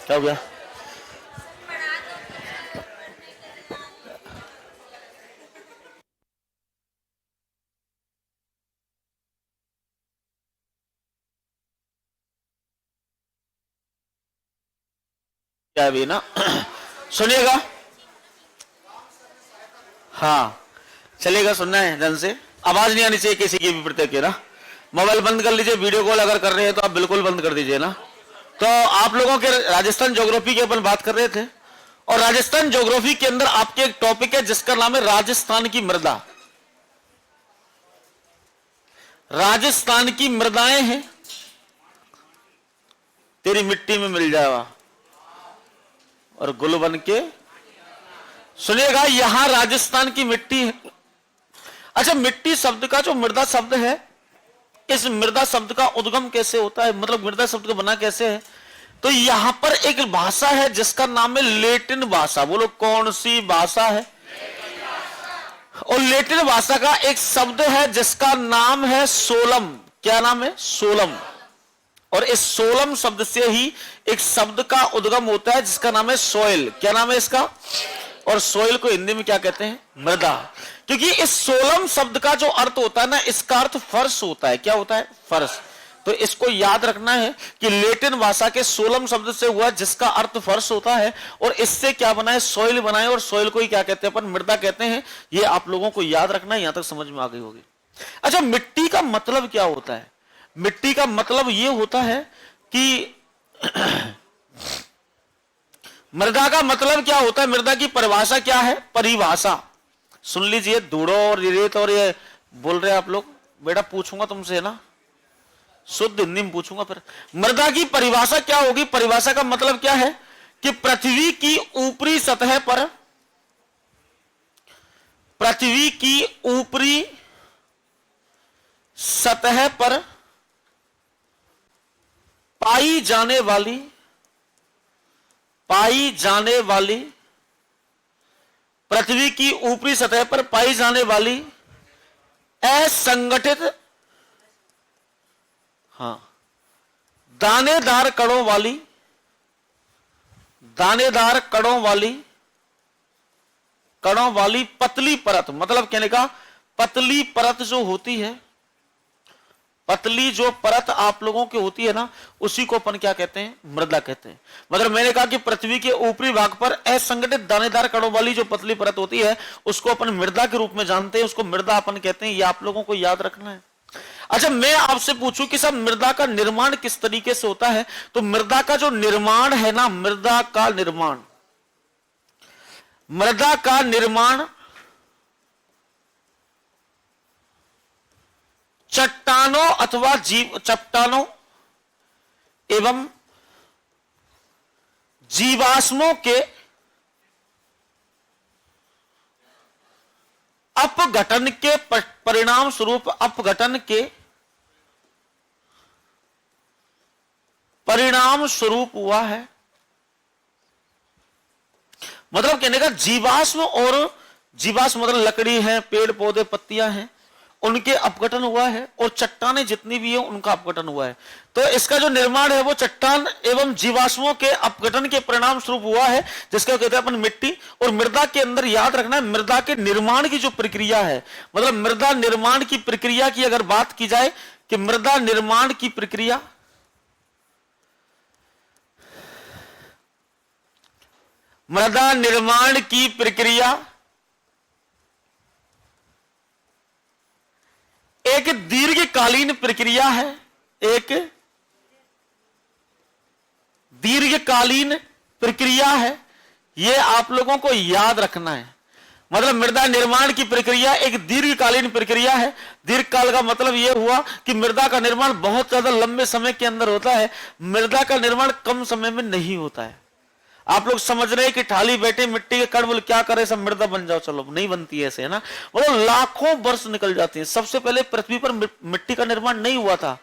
क्या हो गया? क्या है भी ना? सुनिएगा, हाँ चलेगा, सुनना है ध्यान से, आवाज नहीं आनी चाहिए किसी की भी प्रत्येक की ना। मोबाइल बंद कर लीजिए, वीडियो कॉल अगर कर रहे हैं तो आप बिल्कुल बंद कर दीजिए ना। तो आप लोगों के राजस्थान ज्योग्राफी की अपन बात कर रहे थे, और राजस्थान ज्योग्राफी के अंदर आपके एक टॉपिक है जिसका नाम है राजस्थान की मृदा। राजस्थान की मृदाएं हैं, तेरी मिट्टी में मिल जाएगा और गुल बन के। सुनिएगा, यहां राजस्थान की मिट्टी है। अच्छा, मिट्टी शब्द का जो मृदा शब्द है, इस मृदा शब्द का उद्गम कैसे होता है, मतलब मृदा शब्द का बना कैसे है? तो यहां पर एक भाषा है जिसका नाम है लेटिन भाषा। बोलो कौन सी भाषा है? और लेटिन भाषा का एक शब्द है जिसका नाम है सोलम। क्या नाम है? सोलम। और इस सोलम शब्द से ही एक शब्द का उद्गम होता है जिसका नाम है सोइल। क्या नाम है इसका? और सोइल को हिंदी में क्या कहते हैं? मृदा। क्योंकि इस सोलम शब्द का जो अर्थ होता है ना, इसका अर्थ फर्श होता है। क्या होता है? फर्श। तो इसको याद रखना है कि लेटिन भाषा के सोलम शब्द से हुआ जिसका अर्थ फर्श होता है, और इससे क्या बना है? सोइल बना है। और सोइल को ही क्या कहते हैं? अपन मृदा कहते हैं। ये आप लोगों को याद रखना है, यहां तक समझ में आ गई होगी। अच्छा, मिट्टी का मतलब क्या होता है? मिट्टी का मतलब यह होता है कि मृदा का मतलब क्या होता है? मृदा की परिभाषा क्या है? परिभाषा सुन लीजिए। धूड़ो और रेत और ये बोल रहे आप लोग, बेटा पूछूंगा तुमसे ना, शुद्ध हिंदी में पूछूंगा। फिर मृदा की परिभाषा क्या होगी? परिभाषा का मतलब क्या है कि पृथ्वी की ऊपरी सतह पर, पृथ्वी की ऊपरी सतह पर पाई जाने वाली पृथ्वी की ऊपरी सतह पर पाई जाने वाली असंगठित, हाँ, दानेदार कणों वाली पतली परत। मतलब कहने का पतली परत जो होती है, पतली जो परत आप लोगों की होती है ना, उसी को अपन क्या कहते हैं? मृदा कहते हैं। मतलब मैंने कहा कि पृथ्वी के ऊपरी भाग पर असंगठित दानेदार कणों वाली जो पतली परत होती है उसको अपन मृदा के रूप में जानते हैं, उसको मृदा अपन कहते हैं। ये आप लोगों को याद रखना है। अच्छा, मैं आपसे पूछूं कि सब मृदा का निर्माण किस तरीके से होता है? तो मृदा का जो निर्माण है ना, मृदा का निर्माण चट्टानों एवं जीवाश्मों के अपघटन के परिणाम स्वरूप हुआ है। मतलब कहने का जीवाश्म, और जीवाश्म मतलब लकड़ी है, पेड़ पौधे, पत्तियां हैं, उनके अपघटन हुआ है, और चट्टानें जितनी भी है उनका अपघटन हुआ है। तो इसका जो निर्माण है वो चट्टान एवं जीवाश्मों के अपघटन के परिणाम स्वरूप हुआ है, जिसका कहते हैं अपन मिट्टी। और मृदा के अंदर याद रखना है, मृदा के निर्माण की जो प्रक्रिया है, मतलब मृदा निर्माण की प्रक्रिया की अगर बात की जाए कि मृदा निर्माण की प्रक्रिया, एक दीर्घकालीन प्रक्रिया है। एक दीर्घकालीन प्रक्रिया है, यह आप लोगों को याद रखना है। मतलब मृदा निर्माण की प्रक्रिया एक दीर्घकालीन प्रक्रिया है। दीर्घकाल का मतलब यह हुआ कि मृदा का निर्माण बहुत ज्यादा लंबे समय के अंदर होता है, मृदा का निर्माण कम समय में नहीं होता है। आप लोग समझ रहे हैं कि थाली बैठे मिट्टी के कण बोले क्या करे, सब मृदा बन जाओ, चलो, नहीं बनती है ऐसे, है ना। मतलब लाखों वर्ष निकल जाते हैं। सबसे पहले पृथ्वी पर मिट्टी का निर्माण नहीं हुआ था।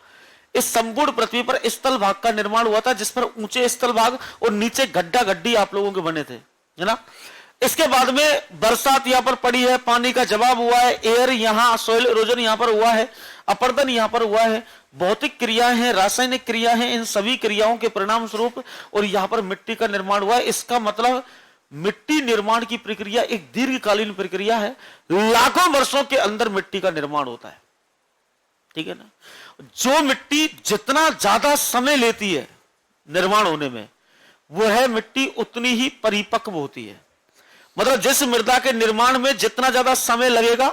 इस संपूर्ण पृथ्वी पर स्थल भाग का निर्माण हुआ था, जिस पर ऊंचे स्थल भाग और नीचे गड्ढा गड्ढी आप लोगों के बने थे, है ना। इसके बाद में बरसात यहां पर पड़ी है, पानी का जवाब हुआ है, एयर यहां, सोइल इरोजन यहां पर हुआ है, अपर्दन यहां पर हुआ है, भौतिक क्रियाएं हैं, रासायनिक क्रिया है, इन सभी क्रियाओं के परिणाम स्वरूप और यहां पर मिट्टी का निर्माण हुआ है। इसका मतलब मिट्टी निर्माण की प्रक्रिया एक दीर्घकालीन प्रक्रिया है, लाखों वर्षों के अंदर मिट्टी का निर्माण होता है। ठीक है ना। जो मिट्टी जितना ज्यादा समय लेती है निर्माण होने में, वह मिट्टी उतनी ही परिपक्व होती है। मतलब जिस मृदा के निर्माण में जितना ज्यादा समय लगेगा,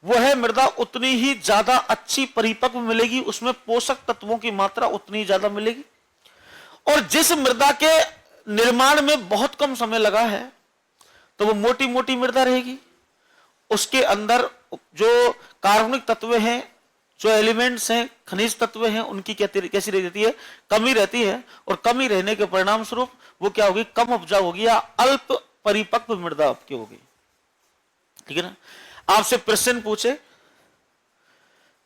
वह मृदा उतनी ही ज्यादा अच्छी परिपक्व मिलेगी, उसमें पोषक तत्वों की मात्रा उतनी ही ज्यादा मिलेगी। और जिस मृदा के निर्माण में बहुत कम समय लगा है, तो वो मोटी मोटी मृदा रहेगी, उसके अंदर जो कार्बनिक तत्व हैं, जो एलिमेंट्स हैं, खनिज तत्व हैं, उनकी कैसी रहती है, कमी रहती है। और कमी रहने के परिणाम स्वरूप वो क्या होगी, कम उपजाऊ होगी या अल्प परिपक्व मृदा आपकी होगी। ठीक है ना। आपसे प्रश्न पूछे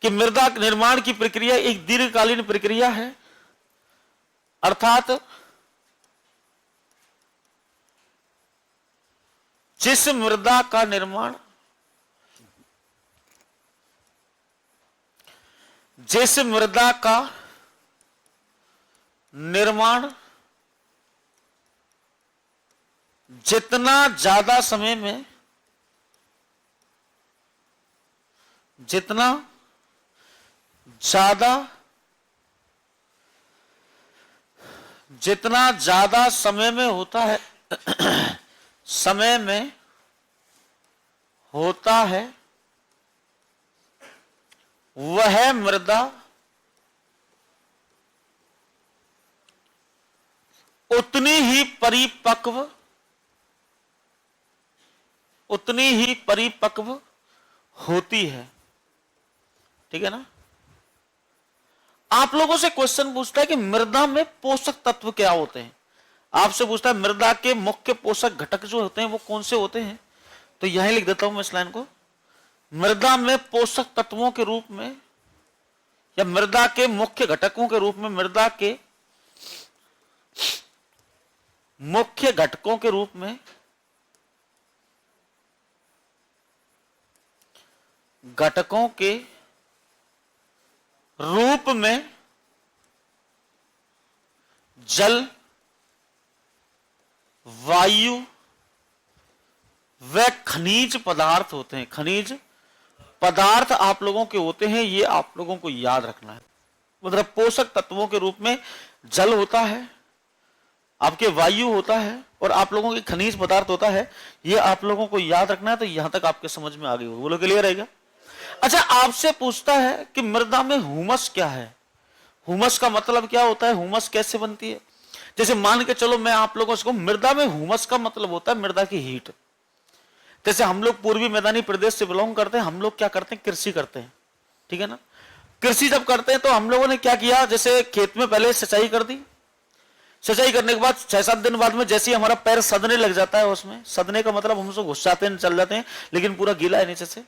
कि मृदा निर्माण की प्रक्रिया एक दीर्घकालीन प्रक्रिया है, अर्थात जिस मृदा का निर्माण जितना ज्यादा समय में, जितना ज्यादा समय में होता है वह मृदा उतनी ही परिपक्व होती है। ठीक है ना। आप लोगों से क्वेश्चन पूछता है कि मृदा में पोषक तत्व क्या होते हैं। आपसे पूछता है मृदा के मुख्य पोषक घटक जो होते हैं वो कौन से होते हैं। तो यहीं लिख देता हूं मैं इस लाइन को, मृदा में पोषक तत्वों के रूप में या मृदा के मुख्य घटकों के रूप में, मृदा के मुख्य घटकों के रूप में जल, वायु व खनिज पदार्थ होते हैं। खनिज पदार्थ आप लोगों के होते हैं, ये आप लोगों को याद रखना है। मतलब पोषक तत्वों के रूप में जल होता है, आपके वायु होता है और आप लोगों के खनिज पदार्थ होता है, ये आप लोगों को याद रखना है। तो यहां तक आपके समझ में आ गई होगी, बोलो क्लियर रहेगा। अच्छा, आपसे पूछता है कि मृदा में हुमस क्या है। हुमस का मतलब क्या होता है, हुमस कैसे बनती है। जैसे मान के चलो मैं आप लोगों को, मृदा में हुमस का मतलब होता है मृदा की हीट। जैसे हम लोग पूर्वी मैदानी प्रदेश से बिलोंग करते हैं, हम लोग क्या करते हैं, कृषि करते हैं। ठीक है ना। कृषि जब करते हैं तो हम लोगों ने क्या किया, जैसे खेत में पहले सिंचाई कर दी, सिंचाई करने के बाद 6-7 दिन बाद में जैसे ही हमारा पैर सदने लग जाता है, उसमें सदने का मतलब हम उसको घुस जाते हैं, चल जाते हैं, लेकिन पूरा गीला है नीचे से,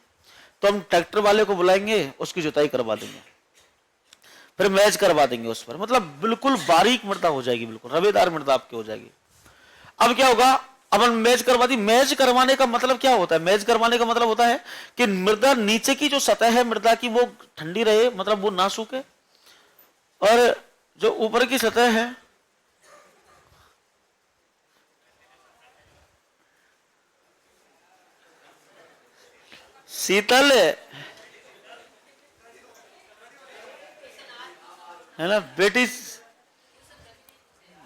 तो हम ट्रैक्टर वाले को बुलाएंगे, उसकी जुताई करवा देंगे, फिर मैच करवा देंगे उस पर। मतलब बिल्कुल बारीक मृदा हो जाएगी, बिल्कुल रवेदार मृदा आपकी हो जाएगी। अब क्या होगा, अब हम मैच करवा दी। मैच करवाने का मतलब क्या होता है, मैच करवाने का मतलब होता है कि मृदा नीचे की जो सतह है मृदा की वो ठंडी रहे, मतलब वो ना सूखे, और जो ऊपर की सतह है शीतल है ना। बेटी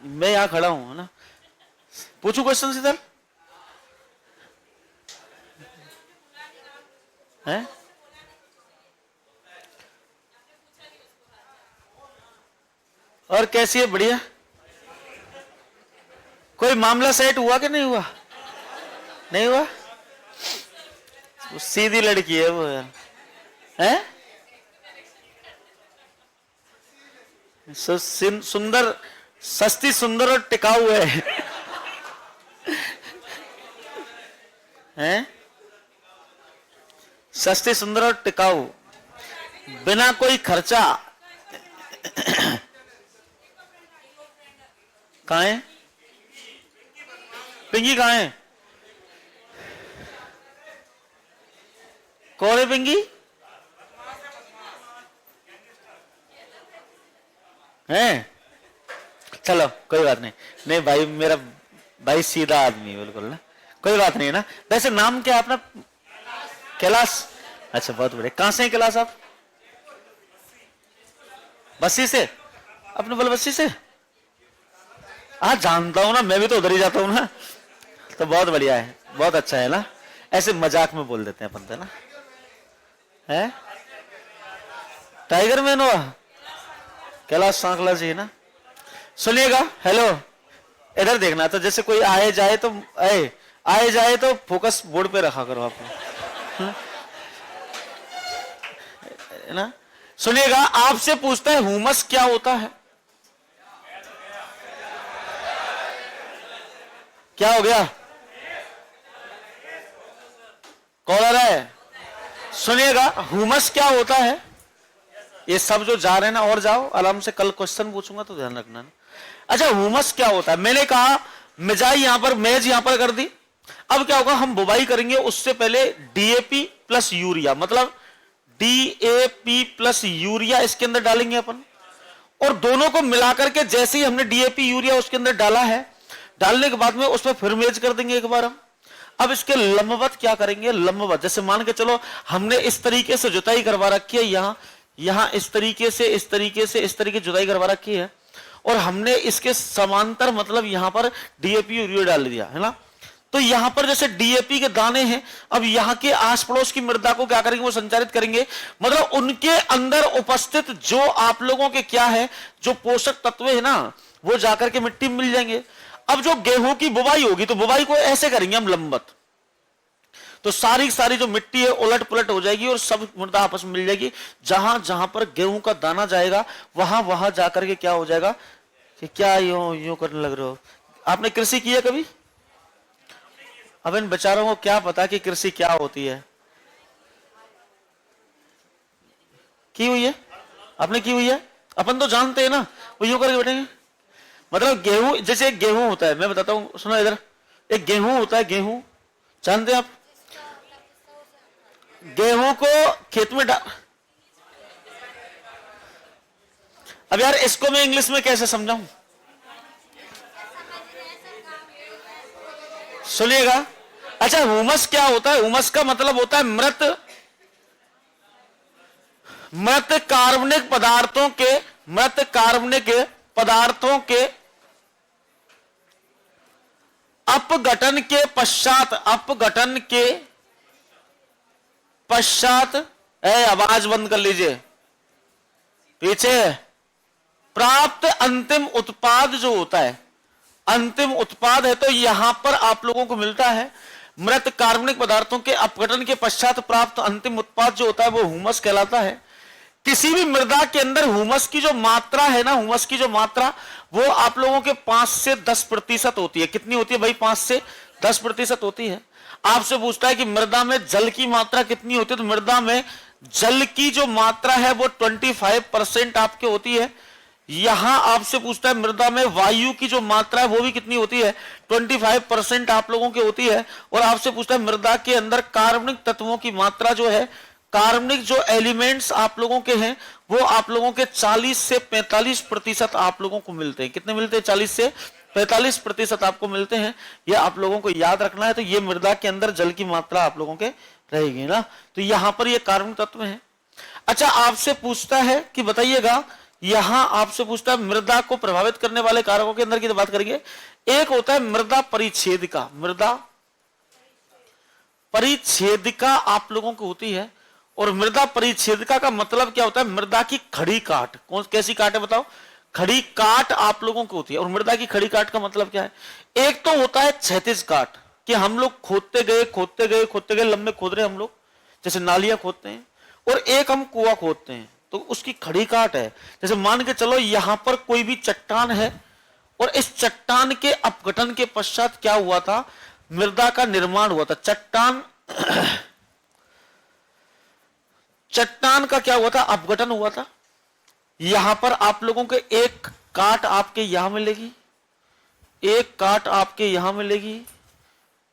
मैं यहां खड़ा हूं, है ना। पूछू क्वेश्चन शीतल है। और कैसी है, बढ़िया। कोई मामला सेट हुआ कि नहीं हुआ, नहीं हुआ। सीधी लड़की है वो, है सुंदर, सस्ती, सुंदर और टिकाऊ है, हैं? सस्ती, सुंदर और टिकाऊ, बिना कोई खर्चा। कहाँ है पिंकी, कहाँ है? कौन है पिंगी? हैं? चलो कोई बात नहीं। नहीं भाई, मेरा भाई सीधा आदमी है बिल्कुल ना, कोई बात नहीं है ना। वैसे नाम क्या है अपना? कैलाश। अच्छा बहुत बढ़िया। कहां से हैं कैलाश आप? बस्सी से? अपने बल बस्सी से? हाँ जानता हूं ना, मैं भी तो उधर ही जाता हूं ना। तो बहुत बढ़िया है, बहुत अच्छा है ना। ऐसे मजाक में बोल देते हैं अपन तो ना। है टाइगर मैन हुआ कैलाश सांकला जी ना। सुनिएगा, हेलो, इधर देखना। तो जैसे कोई आए जाए तो आए जाए तो फोकस बोर्ड पे रखा करो आप, है ना। सुनिएगा, आपसे पूछता है हुमस क्या होता है? क्या हो गया? कौन आ रहा है? सुनिएगा, हुमस क्या होता है? ये सब जो जा रहे हैं ना, और जाओ आराम से, कल क्वेश्चन पूछूंगा तो ध्यान रखना ना। अच्छा, हुमस क्या होता है? मैंने कहा मिजाई यहां पर, मेज यहां पर कर दी। अब क्या होगा, हम बुवाई करेंगे उससे पहले डीएपी प्लस यूरिया, मतलब डीएपी प्लस यूरिया इसके अंदर डालेंगे अपन। और दोनों को मिलाकर के, जैसे ही हमने डीएपी यूरिया उसके अंदर डाला है, डालने के बाद में उसमें फिर मेज कर देंगे एक बार हम। अब इसके लंबवत क्या करेंगे? लंबवत, जैसे मान के चलो हमने इस तरीके से जुताई करवा रखी है, यहां इस तरीके से, इस तरीके से, इस तरीके जुताई करवा रखी है, और हमने इसके समांतर मतलब यहां पर डीएपी यूरिया डाल दिया है ना। तो यहां पर जैसे डीएपी के दाने हैं, अब यहां के आस पड़ोस की मृदा को क्या करेंगे? वो संचारित करेंगे, मतलब उनके अंदर उपस्थित जो आप लोगों के क्या है, जो पोषक तत्व है ना, वो जाकर के मिट्टी में मिल जाएंगे। अब जो गेहूं की बुवाई होगी, तो बुवाई को ऐसे करेंगे हम लंबवत, तो सारी सारी जो मिट्टी है उलट पुलट हो जाएगी और सब मृदा आपस में मिल जाएगी। जहां जहां पर गेहूं का दाना जाएगा, वहां वहां जाकर के क्या हो जाएगा कि क्या यूं यूं करने लग रहे हो? आपने कृषि की है कभी? अब इन बेचारों को क्या पता कि कृषि क्या होती है। की हुई है? आपने की हुई है? अपन तो जानते हैं ना, वो यूं करके बैठेंगे। मतलब गेहूं, जैसे एक गेहूं होता है, मैं बताता हूं, सुनो इधर। एक गेहूं होता है, गेहूं जानते हैं आप? गेहूं को खेत में डाल, अब यार इसको मैं इंग्लिश में कैसे समझाऊं? सुनिएगा, अच्छा हुमस क्या होता है? हुमस का मतलब होता है मृत मृत कार्बनिक पदार्थों के, मृत कार्बनिक पदार्थों के अपघटन के पश्चात, अपघटन के पश्चात, आवाज बंद कर लीजिए पीछे, प्राप्त अंतिम उत्पाद जो होता है, अंतिम उत्पाद है। तो यहां पर आप लोगों को मिलता है मृत कार्बनिक पदार्थों के अपघटन के पश्चात प्राप्त अंतिम उत्पाद जो होता है, वो हुमस कहलाता है। किसी भी मृदा के अंदर हुमस की जो मात्रा है ना, हुमस की जो मात्रा, वो आप लोगों के 5 से 10% होती है। कितनी होती है भाई? 5 से 10% होती है। आपसे पूछता है कि मृदा में जल की मात्रा कितनी होती है, तो मृदा में जल की जो मात्रा है वो 25% आपके होती है। यहां आपसे पूछता है मृदा में वायु की जो मात्रा है वो भी कितनी होती है? 25% आप लोगों की होती है। और आपसे पूछता है मृदा के अंदर कार्बनिक तत्वों की मात्रा जो है, कार्बनिक जो एलिमेंट्स आप लोगों के हैं, वो आप लोगों के 40 से 45% आप लोगों को मिलते हैं। कितने मिलते हैं? 40 से 45% आपको मिलते हैं। ये आप लोगों को याद रखना है। तो ये मृदा के अंदर जल की मात्रा आप लोगों के रहेगी ना। तो यहां पर ये कार्बनिक तत्व है। अच्छा, आपसे पूछता है कि बताइएगा, यहां आपसे पूछता है मृदा को प्रभावित करने वाले कारकों के अंदर की तो बात करेंगे। एक होता है मृदा परिच्छेदिका, मृदा परिच्छेदिका आप लोगों को होती है। और मृदा परिच्छेदिका का मतलब क्या होता है? मृदा की खड़ी काट। कौन कैसी काट है बताओ? खड़ी काट आप लोगों को होती है। और मृदा की खड़ी काट का मतलब क्या है? एक तो होता है क्षैतिज काट, कि हम लोग खोदते गए खोदते गए खोदते गए, लंबे खोद रहे हम लोग, जैसे नालियां खोदते हैं। और एक हम कुआं खोदते हैं, तो उसकी खड़ी काट है। जैसे मान के चलो यहां पर कोई भी चट्टान है, और इस चट्टान के अपघटन के पश्चात क्या हुआ था? मृदा का निर्माण हुआ था। चट्टान का क्या हुआ था? अपघटन हुआ था। यहां पर आप लोगों के एक काट आपके यहां मिलेगी, एक काट आपके यहां मिलेगी,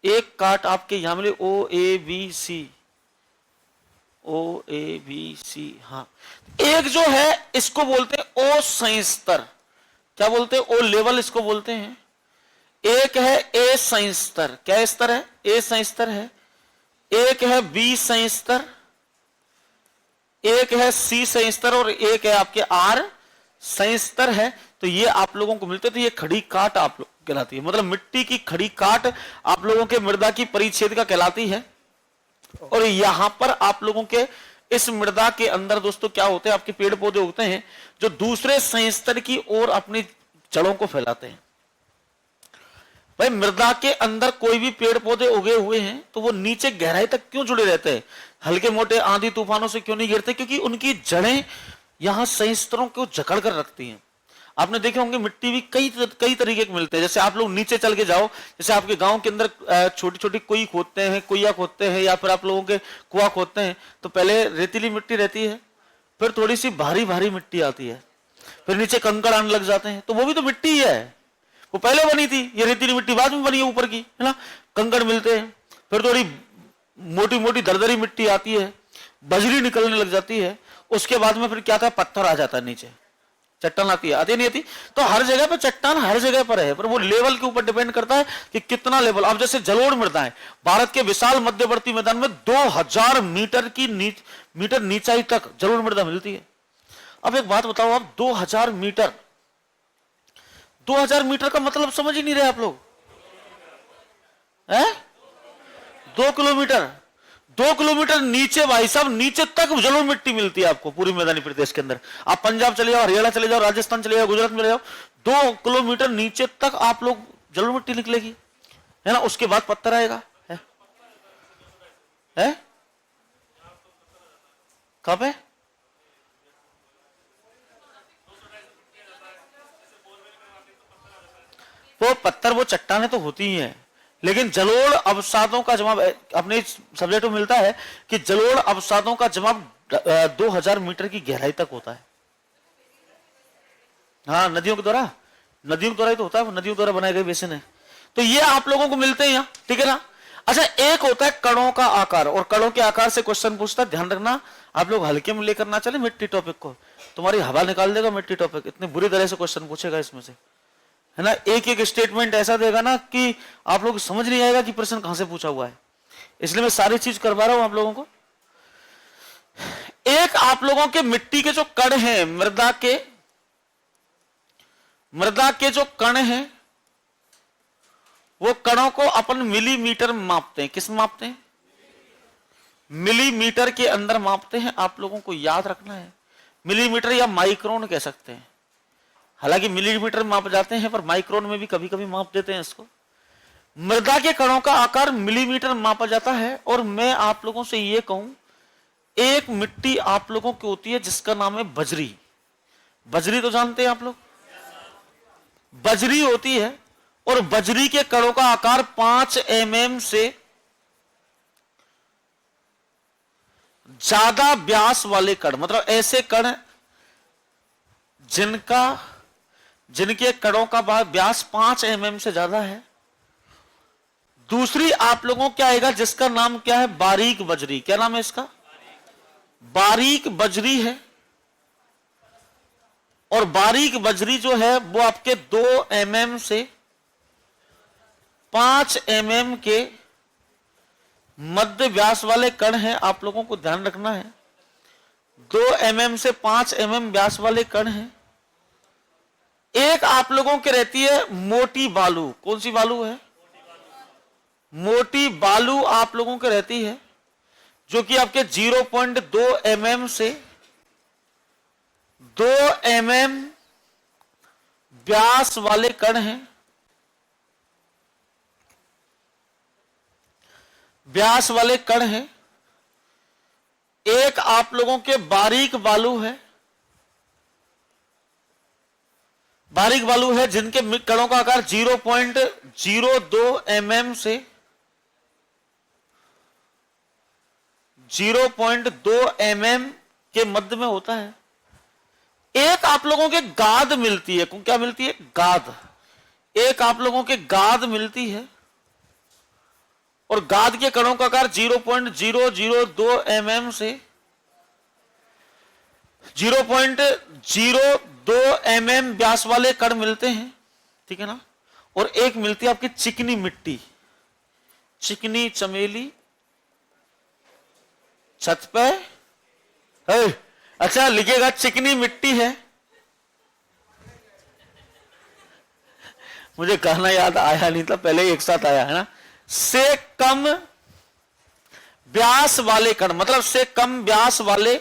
एक काट आपके यहां मिलेगी, O A B C, O A B C, हाँ। एक जो है इसको बोलते हैं ओ संस्तर, क्या बोलते हैं? ओ लेवल इसको बोलते हैं। एक है ए संस्तर, क्या स्तर है? ए संस्तर है। एक है बी संस्तर, एक है सी संस्तर और एक है आपके आर संस्तर है। तो ये आप लोगों को मिलते, तो ये खड़ी काट आप लोग कहलाती है, मतलब मिट्टी की खड़ी काट आप लोगों के मृदा की परिच्छेद का कहलाती है। और यहां पर आप लोगों के इस मृदा के अंदर दोस्तों क्या होते हैं, आपके पेड़ पौधे उगते हैं जो दूसरे संस्तर की ओर अपनी जड़ों को फैलाते हैं। भाई मृदा के अंदर कोई भी पेड़ पौधे उगे हुए हैं तो वो नीचे गहराई तक क्यों जुड़े रहते हैं? हल्के मोटे आंधी तूफानों से क्यों नहीं गिरते? क्योंकि उनकी जड़ें यहां संस्तरों को जकड़ कर रखती हैं। आपने देखे होंगे मिट्टी भी कई तरीके के मिलते हैं। जैसे आप लोग नीचे चल के जाओ, जैसे आपके गांव के अंदर छोटी छोटी कुई खोदते हैं, कुइया खोदते हैं, या फिर आप लोगों के कुआं खोदते हैं, तो पहले रेतीली मिट्टी रहती है, फिर थोड़ी सी भारी भारी मिट्टी आती है, फिर नीचे कंकड़ आने लग जाते हैं, तो वो भी तो मिट्टी ही है। वो पहले बनी थी, ये रेतीली मिट्टी बाद में बनी है ऊपर की, है ना। कंकड़ मिलते हैं, फिर थोड़ी मोटी मोटी दरदरी मिट्टी आती है, बजरी निकलने लग जाती है, उसके बाद में फिर क्या था, पत्थर आ जाता है नीचे, चट्टान आती है, आती नहीं आती। तो हर जगह पर चट्टान हर जगह पर है, पर वो लेवल के ऊपर डिपेंड करता है कि कितना लेवल। अब जैसे जलोढ़ मृदा है, भारत के विशाल मध्यवर्ती मैदान में 2000 मीटर की मीटर नीचाई तक जलोढ़ मृदा मिलती है। अब एक बात बताओ, आप 2000 मीटर, 2000 मीटर का मतलब समझ ही नहीं रहे आप लोग, है 2 किलोमीटर। 2 किलोमीटर नीचे भाई साहब, नीचे तक जलोढ़ मिट्टी मिलती है आपको पूरी मैदानी प्रदेश के अंदर। आप पंजाब चले जाओ, हरियाणा चले जाओ, राजस्थान चले जाओ, गुजरात में चले जाओ, 2 किलोमीटर नीचे तक आप लोग जलोढ़ मिट्टी निकलेगी, है ना। उसके बाद पत्थर आएगा, है? कब है? वो पत्थर, वो चट्टाने तो होती ही हैं, लेकिन जलोढ़ अवसादों का जवाब अपने सब्जेक्ट में मिलता है कि जलोढ़ अवसादों का जवाब 2000 मीटर की गहराई तक होता है। हाँ, नदियों के द्वारा, नदियों के द्वारा ही तो होता है, नदियों द्वारा बनाए गए बेसिन है। तो ये आप लोगों को मिलते हैं यहाँ, ठीक है ना। अच्छा, एक होता है कणों का आकार, और कणों के आकार से क्वेश्चन पूछता है, ध्यान रखना आप लोग हल्के में लेकर ना चले मिट्टी टॉपिक को, तुम्हारी हवा निकाल देगा मिट्टी टॉपिक, इतनी बुरी तरह से क्वेश्चन पूछेगा इसमें से, है ना। एक एक स्टेटमेंट ऐसा देगा ना कि आप लोग समझ नहीं आएगा कि प्रश्न कहां से पूछा हुआ है, इसलिए मैं सारी चीज करवा रहा हूं आप लोगों को। एक आप लोगों के मिट्टी के जो कण हैं, मृदा के जो कण हैं, वो कणों को अपन मिलीमीटर में मापते हैं। किस में मापते हैं? मिलीमीटर के अंदर मापते हैं। आप लोगों को याद रखना है, मिलीमीटर या माइक्रोन कह सकते हैं। हालांकि मिलीमीटर में माप जाते हैं, पर माइक्रोन में भी कभी कभी माप देते हैं इसको। मृदा के कणों का आकार मिलीमीटर में मापा जाता है। और मैं आप लोगों से यह कहूं, एक मिट्टी आप लोगों की होती है जिसका नाम है बजरी। बजरी तो जानते हैं आप लोग, बजरी होती है, और बजरी के कणों का आकार 5 mm से ज्यादा व्यास वाले कण, मतलब ऐसे कण जिनके कणों का व्यास 5 mm से ज्यादा है। दूसरी आप लोगों क्या आएगा, जिसका नाम क्या है, बारीक बजरी। क्या नाम है इसका? बारीक बजरी है। और बारीक बजरी जो है वो आपके 2 mm से 5 mm के मध्य व्यास वाले कण हैं। आप लोगों को ध्यान रखना है, 2 mm से 5 mm व्यास वाले कण हैं। एक आप लोगों के रहती है मोटी बालू। कौन सी बालू है? मोटी बालू आप लोगों के रहती है, जो कि आपके 0.2 mm से 2 mm व्यास वाले कण हैं। व्यास वाले कण हैं। एक आप लोगों के बारीक बालू है, बारीक बालू है जिनके कणों का आकार 0.02 mm से 0.2 mm के मध्य में होता है। एक आप लोगों के गाद मिलती है। क्या मिलती है? गाद। एक आप लोगों के गाद मिलती है, और गाद के कणों का आकार 0.002 mm से 0.02 mm व्यास वाले कण मिलते हैं, ठीक है ना, और एक मिलती है आपकी चिकनी मिट्टी, चिकनी चमेली छत पे है। अच्छा लिखेगा चिकनी मिट्टी है, मुझे कहना याद आया नहीं था, पहले एक साथ आया है ना, से कम व्यास वाले कण, मतलब से कम व्यास वाले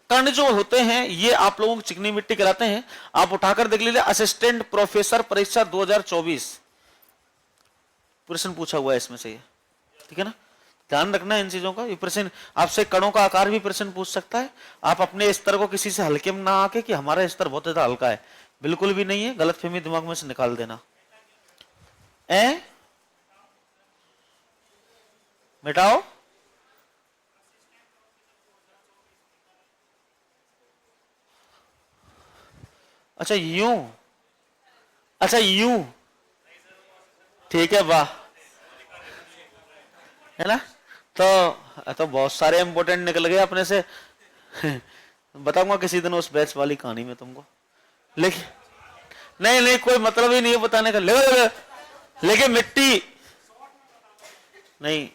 कण जो होते हैं ये आप लोगों को चिकनी मिट्टी कहलाते हैं। आप उठाकर देख लीजिए असिस्टेंट प्रोफेसर परीक्षा 2024 प्रश्न पूछा हुआ है इसमें से ये, ठीक है ना, ध्यान रखना है इन चीजों का। ये प्रश्न आपसे कणों का आकार भी प्रश्न पूछ सकता है। आप अपने स्तर को किसी से हल्के में ना आके कि हमारा स्तर बहुत ज्यादा हल्का है, बिल्कुल भी नहीं है, गलतफहमी दिमाग में से निकाल देना। मिटाओ। अच्छा यूं, अच्छा यूं, ठीक है, वाह, है ना, तो बहुत सारे इंपोर्टेंट निकल गए अपने से। बताऊंगा किसी दिन उस बैच वाली कहानी में तुमको, लेकिन नहीं नहीं कोई मतलब ही नहीं है बताने का। लेकिन मिट्टी नहीं,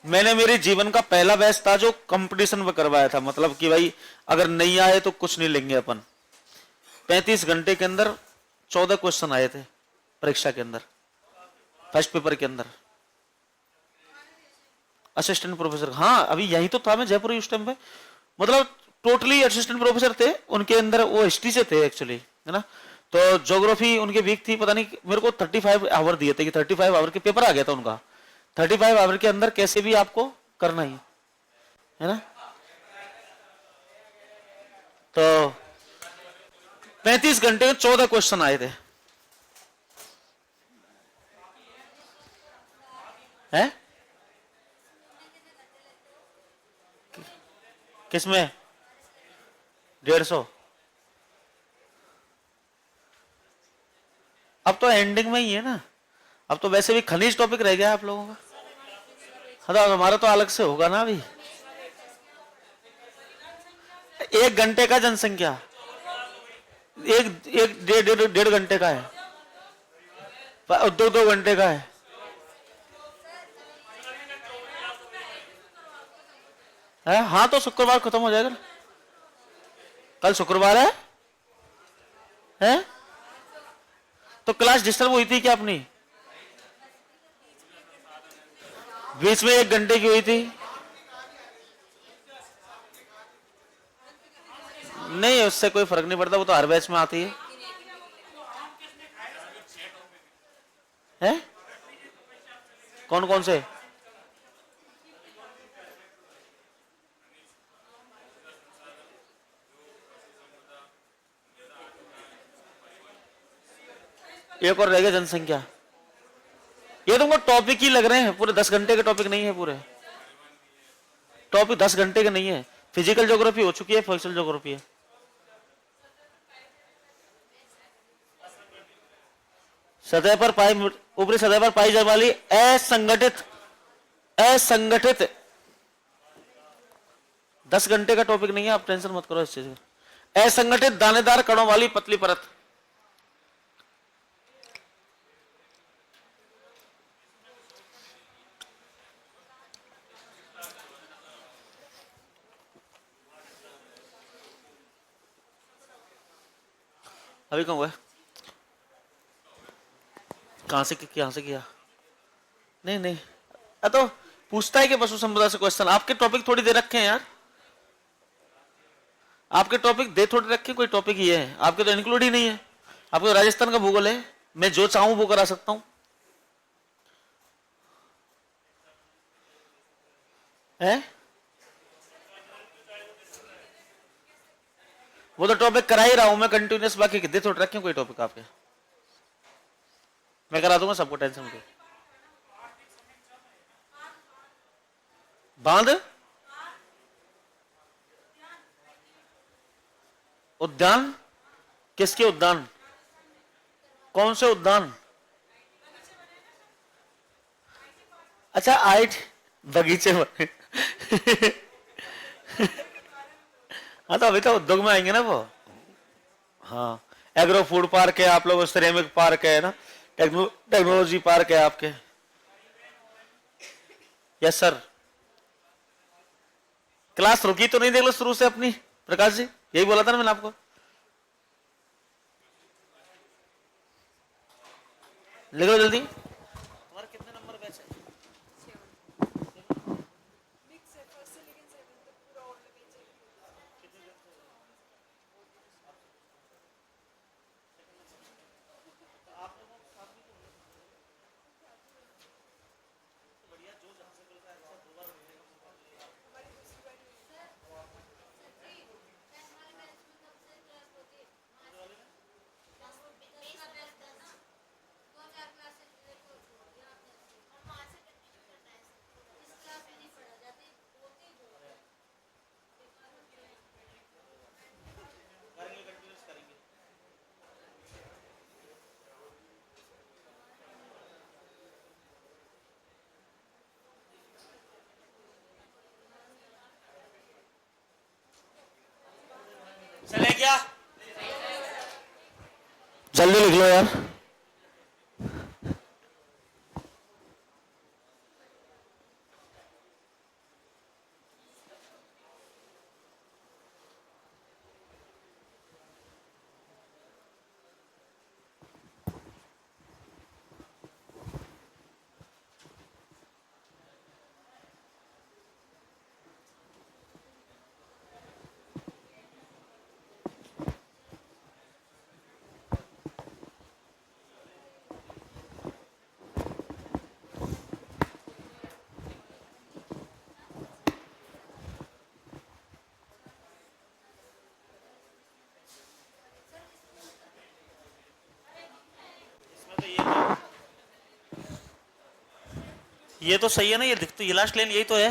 मैंने मेरे जीवन का पहला बैच था जो कंपटीशन में करवाया था, मतलब कि भाई अगर नहीं आए तो कुछ नहीं लेंगे अपन। 35 घंटे के अंदर 14 क्वेश्चन आए थे परीक्षा के अंदर, फर्स्ट पेपर के अंदर। असिस्टेंट प्रोफेसर, हाँ अभी यही तो था मैं जयपुर उस टाइम पे, मतलब टोटली असिस्टेंट प्रोफेसर थे, उनके अंदर वो हिस्ट्री से थे एक्चुअली, है ना, तो ज्योग्राफी उनके वीक थी, पता नहीं मेरे को 35 आवर दिए थे कि 35 आवर के पेपर आ गया था उनका, 35 आवर के अंदर कैसे भी आपको करना ही है ना। तो 35 घंटे में 14 क्वेश्चन आए थे, हैं किसमें 150। अब तो एंडिंग में ही है ना, अब तो वैसे भी खनिज टॉपिक रह गया है आप लोगों का। हाँ हमारा तो अलग से होगा ना अभी। 1 घंटे का जनसंख्या, एक एक डेढ़ घंटे का है, 2 घंटे का है। हाँ तो शुक्रवार खत्म हो जाएगा, कल शुक्रवार है? तो क्लास डिस्टर्ब हुई थी क्या अपनी? बीच में 1 घंटे की हुई थी? नहीं उससे कोई फर्क नहीं पड़ता, वो तो हर बैच में आती है? कौन कौन से? एक और रह गया जनसंख्या। ये तुमको टॉपिक ही लग रहे हैं, पूरे 10 घंटे के टॉपिक नहीं है, पूरे टॉपिक 10 घंटे के नहीं है। फिजिकल ज्योग्राफी हो चुकी है, सोशल ज्योग्राफी है। सतह पर पाई, ऊपरी सतह पर पाई जाने वाली असंगठित 10 घंटे का टॉपिक नहीं है, आप टेंशन मत करो इस चीज का। असंगठित दानेदार कणों वाली पतली परत, अभी कहाँ हुआ? कहां से किया? नहीं नहीं, तो पूछता है कि पशु संपदा से क्वेश्चन, आपके टॉपिक थोड़ी दे रखे हैं यार, आपके टॉपिक दे थोड़ी रखे, कोई टॉपिक ये है आपके तो इंक्लूड ही नहीं है। आपको तो राजस्थान का भूगोल है, मैं जो चाहूं वो करा सकता हूं, है? वो तो टॉपिक करा ही रहा हूं मैं कंटिन्यूस, बाकी दे थोड़ी रखे कोई टॉपिक आपके, मैं करा दूंगा सबको, टेंशन मत। बांध उद्यान, किसके उद्यान? कौन से उद्यान? अच्छा आइट बगीचे हाँ तो अभी तो उद्योग में आएंगे ना वो। हाँ, एग्रो फूड पार्क है आप लोग, सिरेमिक पार्क है ना, टेक्नोलॉजी पार्क है आपके। Yes sir. क्लास रुकी तो नहीं देख लो शुरू से अपनी, प्रकाश जी यही बोला था ना मैंने आपको। लिख लो जल्दी। तुम्हारे कितने नंबर बैच है? चले क्या? जल्दी लिख लो यार। ये तो सही है ना, ये दिख तो, ये लास्ट लाइन यही तो है।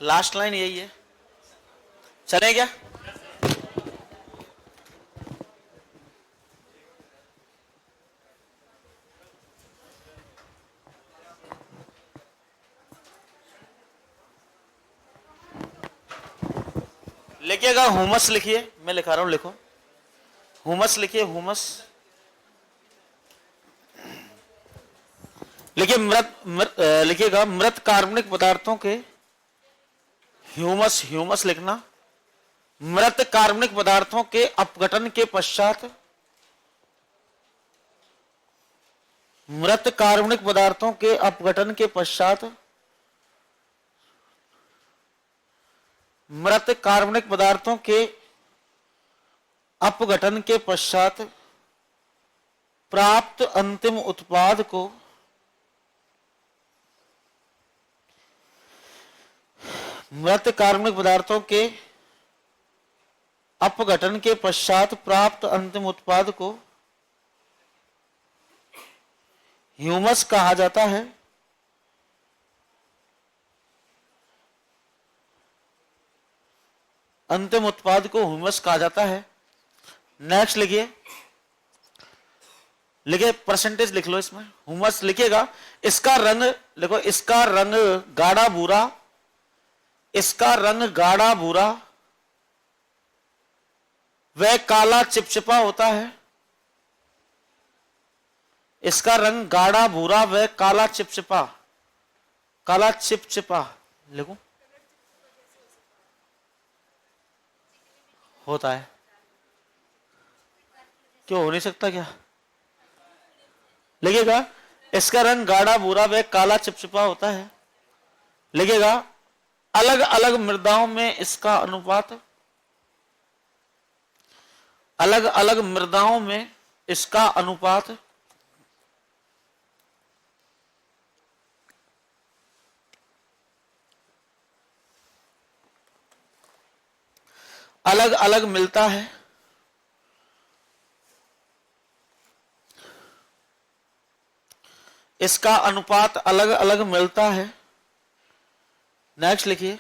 लास्ट लाइन यही है। चले क्या? लिखिएगा हुमस, लिखिए, मैं लिखा रहा हूं, लिखो हुमस, लिखिए हुमस। लिखिए लिखिएगा मृत कार्बनिक पदार्थों के ह्यूमस, ह्यूमस लिखना। मृत कार्बनिक पदार्थों के अपघटन के पश्चात, मृत कार्बनिक पदार्थों के अपघटन के पश्चात, मृत कार्बनिक पदार्थों के अपघटन के पश्चात प्राप्त अंतिम उत्पाद को मृत कार्बनिक पदार्थों के अपघटन के पश्चात प्राप्त अंतिम उत्पाद को ह्यूमस कहा जाता है। अंतिम उत्पाद को ह्यूमस कहा जाता है। नेक्स्ट लिखिए, लिखिए परसेंटेज लिख लो इसमें। ह्यूमस लिखिएगा, इसका रंग लिखो, इसका रंग गाढ़ा भूरा, इसका रंग गाढ़ा भूरा वह काला चिपचिपा होता है। इसका रंग गाढ़ा भूरा वह काला चिपचिपा, काला चिपचिपा लिखो होता है। क्यों हो नहीं सकता क्या? लिखिएगा इसका रंग गाढ़ा भूरा वह काला चिपचिपा होता है। लिखिएगा अलग अलग मृदाओं में इसका अनुपात, अलग अलग मृदाओं में इसका अनुपात अलग अलग मिलता है। इसका अनुपात अलग अलग मिलता है। नेक्स्ट लिखिए,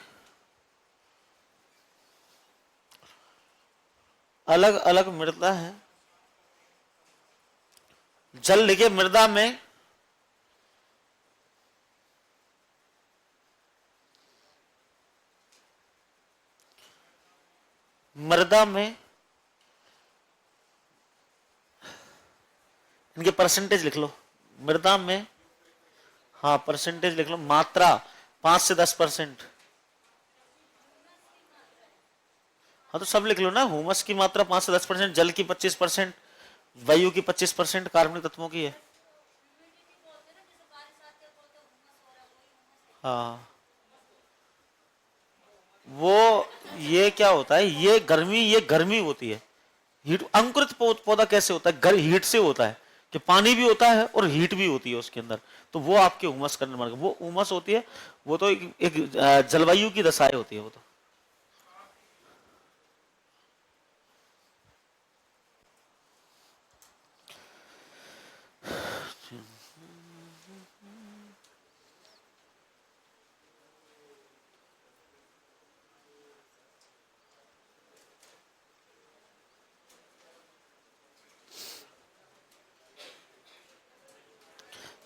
अलग अलग मिलता है। जल लिखिए, मृदा में मृदा में इनके परसेंटेज लिख लो। मृदा में, हाँ परसेंटेज लिख लो। मात्रा 5 से 10%। हाँ तो सब लिख लो ना। ह्यूमस की मात्रा 5 से 10%, जल की 25%, वायु की 25%, कार्बनिक तत्वों की है। हाँ वो ये क्या होता है, ये गर्मी होती है। हीट, अंकुरित पौधा कैसे होता है, हीट से होता है कि पानी भी होता है और हीट भी होती है उसके अंदर, तो वो आपके उमस का निर्माण, वो उमस होती है। वो तो एक जलवायु की दशाएं होती है वो तो।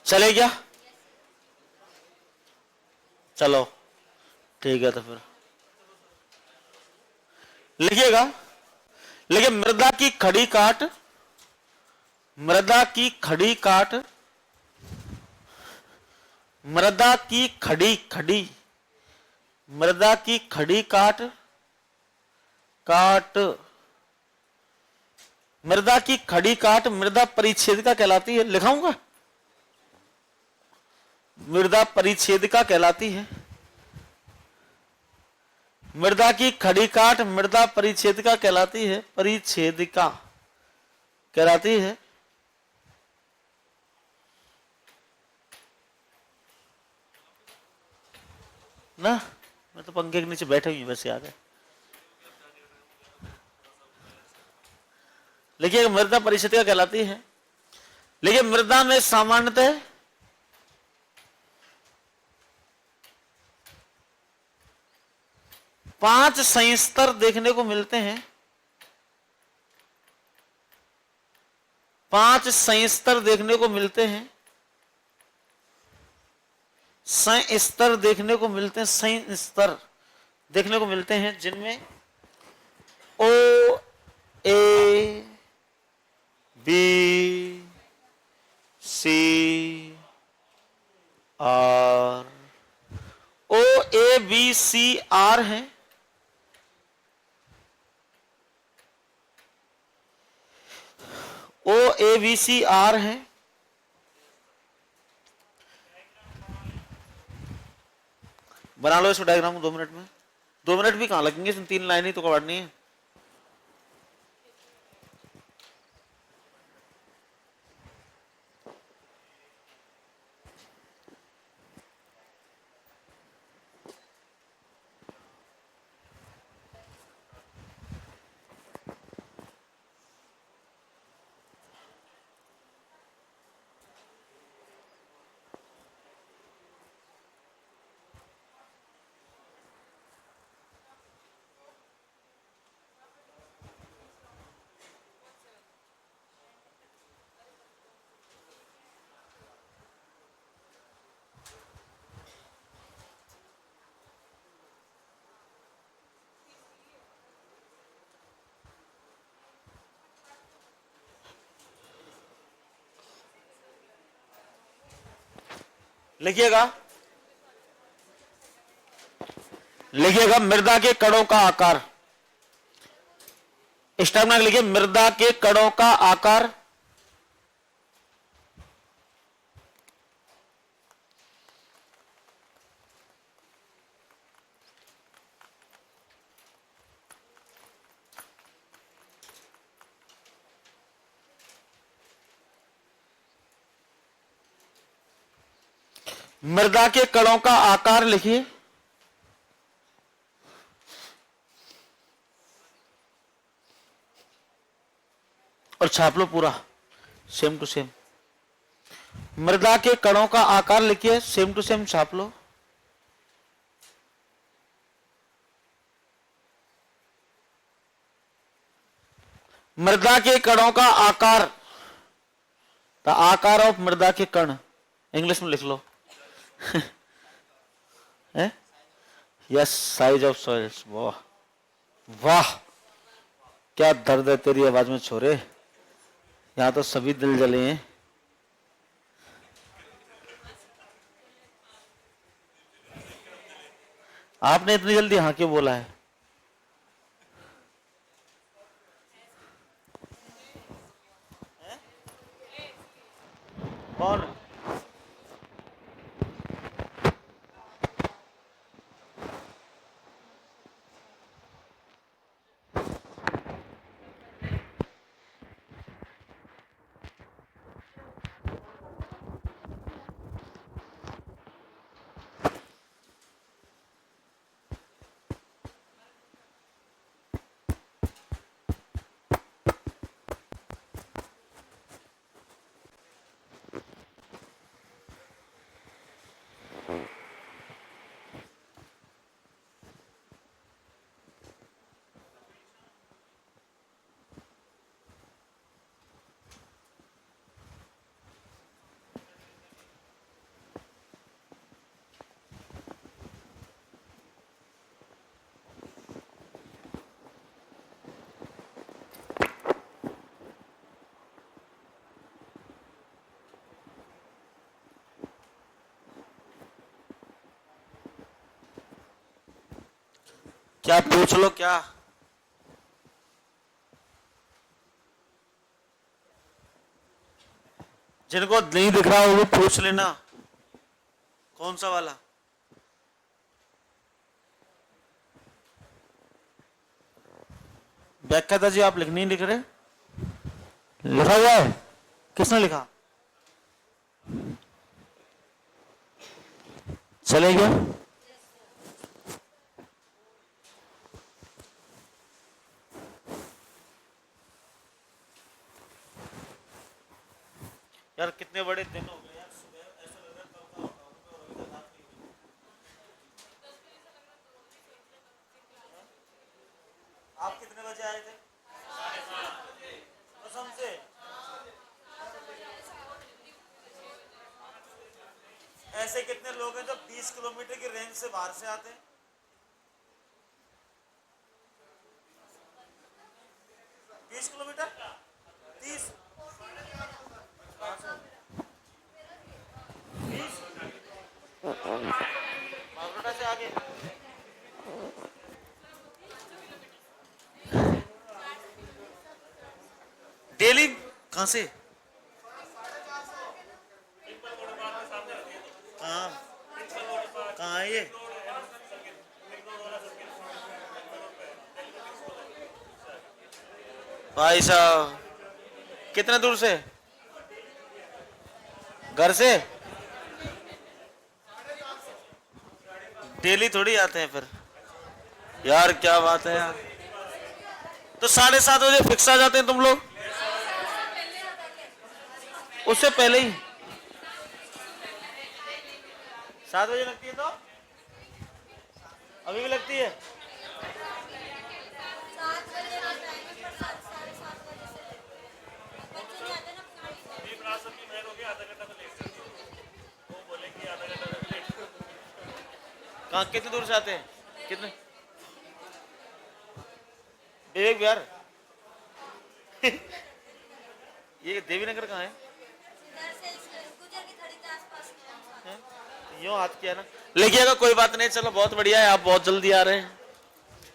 चले क्या? चलो ठीक है, तो फिर लिखिएगा। लेकिन मृदा की खड़ी काट, मृदा की खड़ी काट, मृदा की खड़ी, मृदा की खड़ी काट, मृदा की खड़ी काट मृदा परिच्छेदिका कहलाती है। लिखाऊंगा, मृदा परिच्छेदिका कहलाती है। मृदा की खड़ी काट मृदा परिच्छेदिका कहलाती है, परिच्छेदिका कहलाती है। ना मैं तो पंखे के नीचे बैठे हुई वैसे आ गए। देखिए मृदा परिच्छेदिका कहलाती है। लेकिन मृदा में सामान्यतः 5 संस्तर देखने को मिलते हैं। 5 संस्तर देखने को मिलते हैं। संस्तर देखने को मिलते हैं, संस्तर देखने को मिलते हैं, जिनमें O A B C R, O A B C R है। O A B C R है। बना लो इसको डायग्राम 2 मिनट में। 2 मिनट भी कहां लगेंगे, इसमें 3 लाइन ही तो काटनी है। लिखिएगा, लिखिएगा मृदा के कणों का आकार। इस टाइम लिखिए मृदा के कणों का आकार। मृदा के कणों का आकार लिखिए। और छाप लो पूरा सेम टू सेम। मृदा के कणों का आकार लिखिए, सेम टू सेम छाप लो। मृदा के कणों का आकार, द आकार ऑफ मृदा के कण, इंग्लिश में लिख लो। Yes, size of soils. वाह वाह, क्या दर्द है तेरी आवाज में छोरे, यहां तो सभी दिल जले हैं। आपने इतनी जल्दी हाँ क्यों बोला है? कौन? क्या पूछ लो क्या? जिनको नहीं दिख रहा वो पूछ लेना। कौन सा वाला? व्याख्याता जी आप नहीं लिख रहे? लिखा हुआ है? किसने लिखा? चलेगा? यार कितने बड़े दिन हो गए यार, सुबह ऐसा लग रहा है कल का होता होगा और अभी तक रात नहीं हुई। आप कितने बजे आए थे? कसम से? ऐसे कितने लोग हैं जो 20 किलोमीटर की रेंज से बाहर से आते हैं? 20 किलोमीटर? 30? मावरोटा से आगे? डेली? कहां से? कहाँ कहाँ है ये? भाई साहब कितने दूर से? घर से? डेली थोड़ी आते हैं फिर। यार क्या बात है यार। तो 7:30 बजे फिक्स आ जाते हैं तुम लोग? उससे पहले ही 7 बजे लगती है तो अभी भी लगती है? कहाँ कितनी दूर से आते हैं? कितने? विवेक विहार? ये देवीनगर कहाँ है? यूं हाथ किया ना, लिखिएगा कोई बात नहीं। चलो बहुत बढ़िया है, आप बहुत जल्दी आ रहे हैं।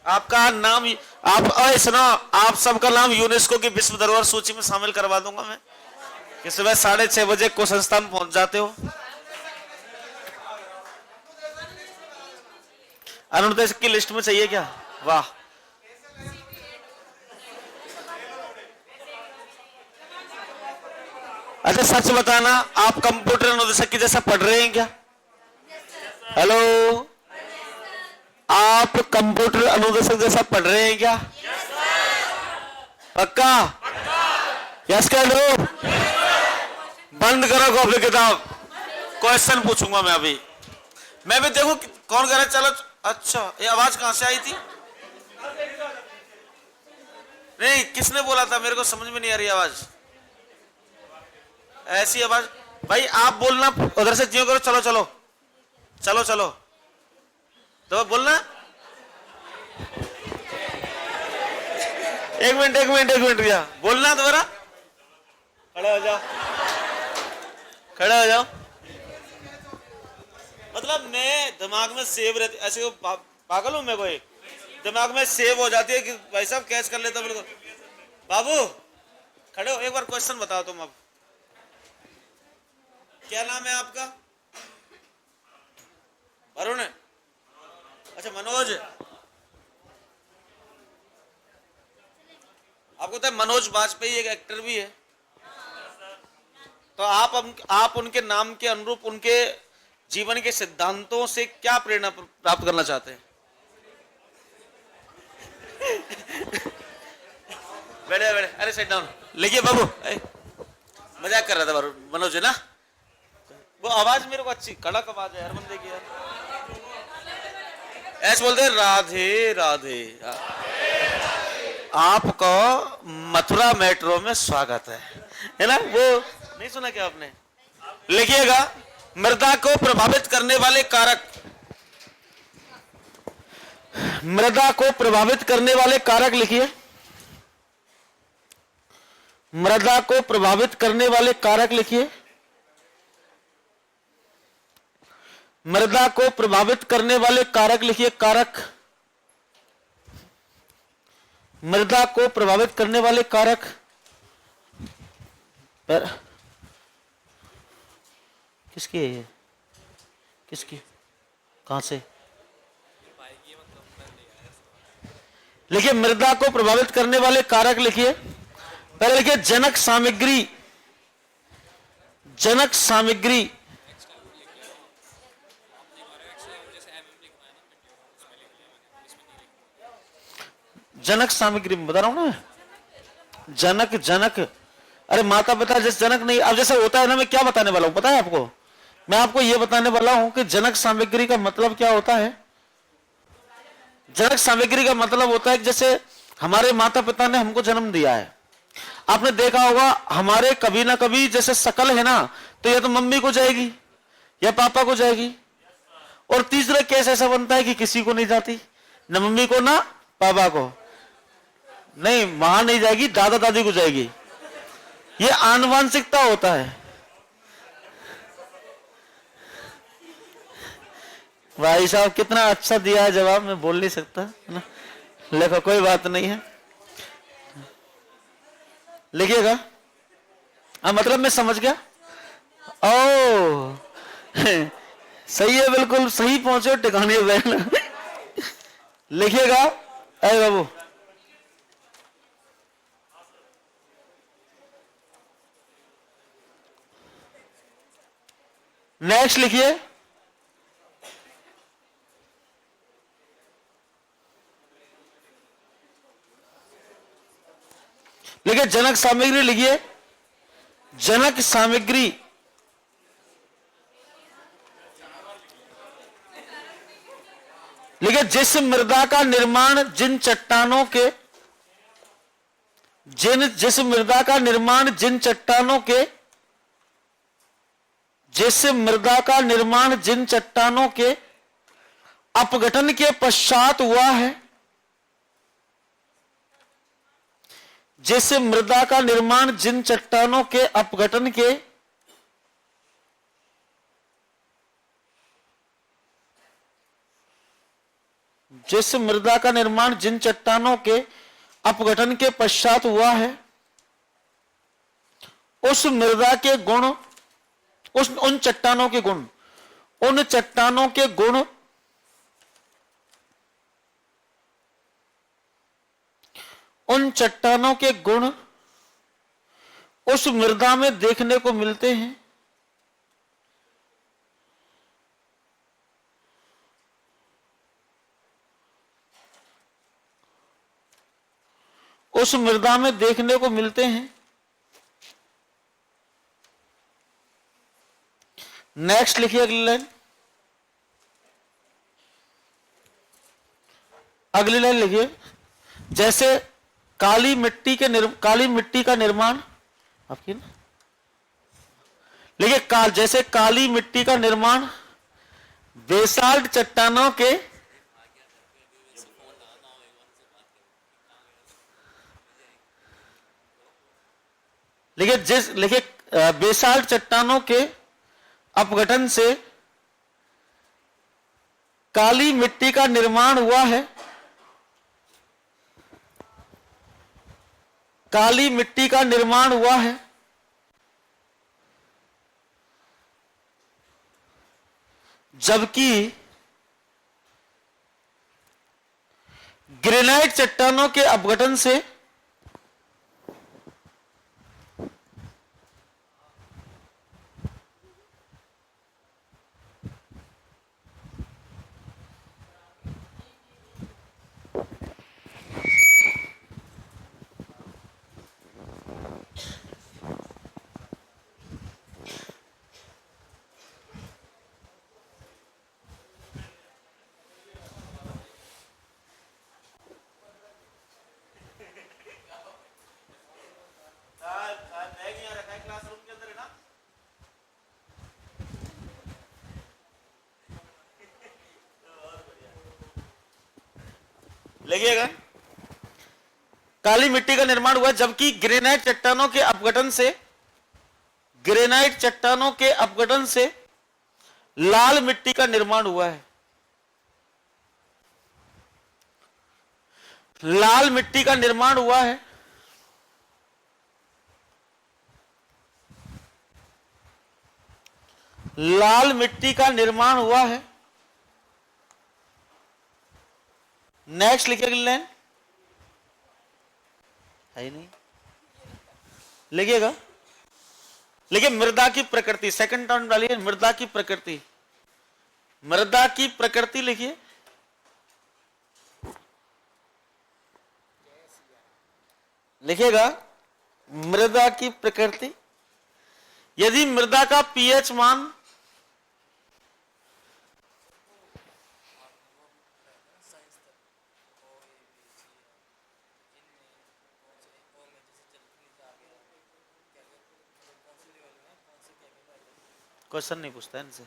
आपका नाम आप सुनो, आप सबका नाम यूनेस्को की विश्व धरोहर सूची में शामिल करवा दूंगा मैं कि सुबह 6:30 बजे को संस्थान पहुंच जाते हो। अरुणोदय की लिस्ट में चाहिए क्या? वाह। अच्छा सच बताना, आप कंप्यूटर अनुदेशक की जैसा पढ़ रहे हैं क्या? हेलो, आप कंप्यूटर अनुदेशक जैसा पढ़ रहे हैं क्या? पक्का? यस कह लो। बंद करो कॉपी किताब, क्वेश्चन पूछूंगा मैं अभी। मैं भी देखूं कौन कह रहा है। चलो अच्छा, ये आवाज कहां से आई थी? नहीं किसने बोला था? मेरे को समझ में नहीं आ रही आवाज। ऐसी आवाज भाई आप बोलना उधर से जियो करो। चलो चलो चलो चलो तो बोलना। एक मिनट भैया, बोलना दोबारा। खड़े हो जाओ, खड़े हो जाओ। मतलब मैं दिमाग में सेव रहती, ऐसे को पागल हूं मैं कोई? दिमाग में सेव हो जाती है कि भाई साहब कैच कर लेता बिल्कुल। बाबू खड़े हो, एक बार क्वेश्चन बताओ तुम। अब क्या नाम है आपका? वरुण है? अच्छा मनोज। आपको तो मनोज बाजपेयी एक एक्टर भी है, तो आप उनके नाम के अनुरूप उनके जीवन के सिद्धांतों से क्या प्रेरणा प्राप्त करना चाहते हैं? बैठे बैठे, अरे सेट डाउन। लिखिए बाबू, मजाक कर रहा था मनोज है ना। वो आवाज मेरे को अच्छी कड़क आवाज है यार बंदे की यार। ऐसे बोलते हैं राधे राधे। आपको मथुरा मेट्रो में स्वागत है ना? वो नहीं सुना क्या आपने? लिखिएगा, मृदा को प्रभावित करने वाले कारक। मृदा को प्रभावित करने वाले कारक लिखिए। मृदा को प्रभावित करने वाले कारक लिखिए। मृदा को प्रभावित करने वाले कारक लिखिए। कारक, मृदा को प्रभावित करने वाले कारक। किसकी है ये? किसकी? कहां से? लिखिए मृदा को प्रभावित करने वाले कारक लिखिए। पहले लिखिए जनक सामग्री। जनक सामग्री, जनक सामग्री बता रहा हूं ना। जनक, जनक, अरे माता पिता जैसे जनक नहीं। अब जैसे होता है ना, मैं क्या बताने वाला हूं पता है आपको? मैं आपको यह बताने वाला हूं कि जनक सामग्री का मतलब क्या होता है। जनक सामग्री का मतलब होता है कि जैसे हमारे माता पिता ने हमको जन्म दिया है। आपने देखा होगा हमारे कभी ना कभी जैसे शकल है ना, तो या तो मम्मी को जाएगी या पापा को जाएगी, और तीसरा केस ऐसा बनता है कि किसी को नहीं जाती, न मम्मी को ना पापा को। नहीं, वहां नहीं जाएगी, दादा दादी को जाएगी। ये आनुवंशिकता होता है। भाई साहब कितना अच्छा दिया है जवाब, मैं बोल नहीं सकता है ना। देखो कोई बात नहीं है, लिखिएगा। मतलब मैं समझ गया। ओ सही है, बिल्कुल सही पहुंचे ठिकाने पे। लिखिएगा। अरे बाबू, नेक्स्ट लिखिए। लिखिए जनक सामग्री लिखिए। जनक सामग्री, लिखिए जिस मृदा का निर्माण जिन चट्टानों के, जिस मृदा का निर्माण जिन चट्टानों के, जिस मृदा का निर्माण जिन चट्टानों के अपघटन के पश्चात हुआ है। जिस मृदा का निर्माण जिन चट्टानों के अपघटन के जिस मृदा का निर्माण जिन चट्टानों के अपघटन के पश्चात हुआ है, उस मृदा के गुण, उन चट्टानों के गुण, उन चट्टानों के गुण उन चट्टानों के गुण उस मृदा में देखने को मिलते हैं। उस मृदा में देखने को मिलते हैं। नेक्स्ट लिखिए अगली लाइन। अगली लाइन लिखिए, जैसे काली मिट्टी का निर्माण आपकी ना लिखिए। जैसे काली मिट्टी का निर्माण बेसाल्ट चट्टानों के लिखिए बेसाल्ट चट्टानों के अपघटन से काली मिट्टी का निर्माण हुआ है। काली मिट्टी का निर्माण हुआ है, जबकि ग्रेनाइट चट्टानों के अपघटन से लिखिएगा काली मिट्टी का निर्माण हुआ, जबकि ग्रेनाइट चट्टानों के अपघटन से लाल मिट्टी का निर्माण हुआ है। लाल मिट्टी का निर्माण हुआ है, लाल मिट्टी का निर्माण हुआ है। नेक्स्ट लिखिए लाइन, है ही नहीं, लिखिएगा। लिखिए मृदा की प्रकृति, सेकंड टर्म डालिए, मृदा की प्रकृति। मृदा की प्रकृति लिखिए, लिखिएगा मृदा की प्रकृति। यदि मृदा का पीएच मान क्वेश्चन नहीं पूछता इनसे,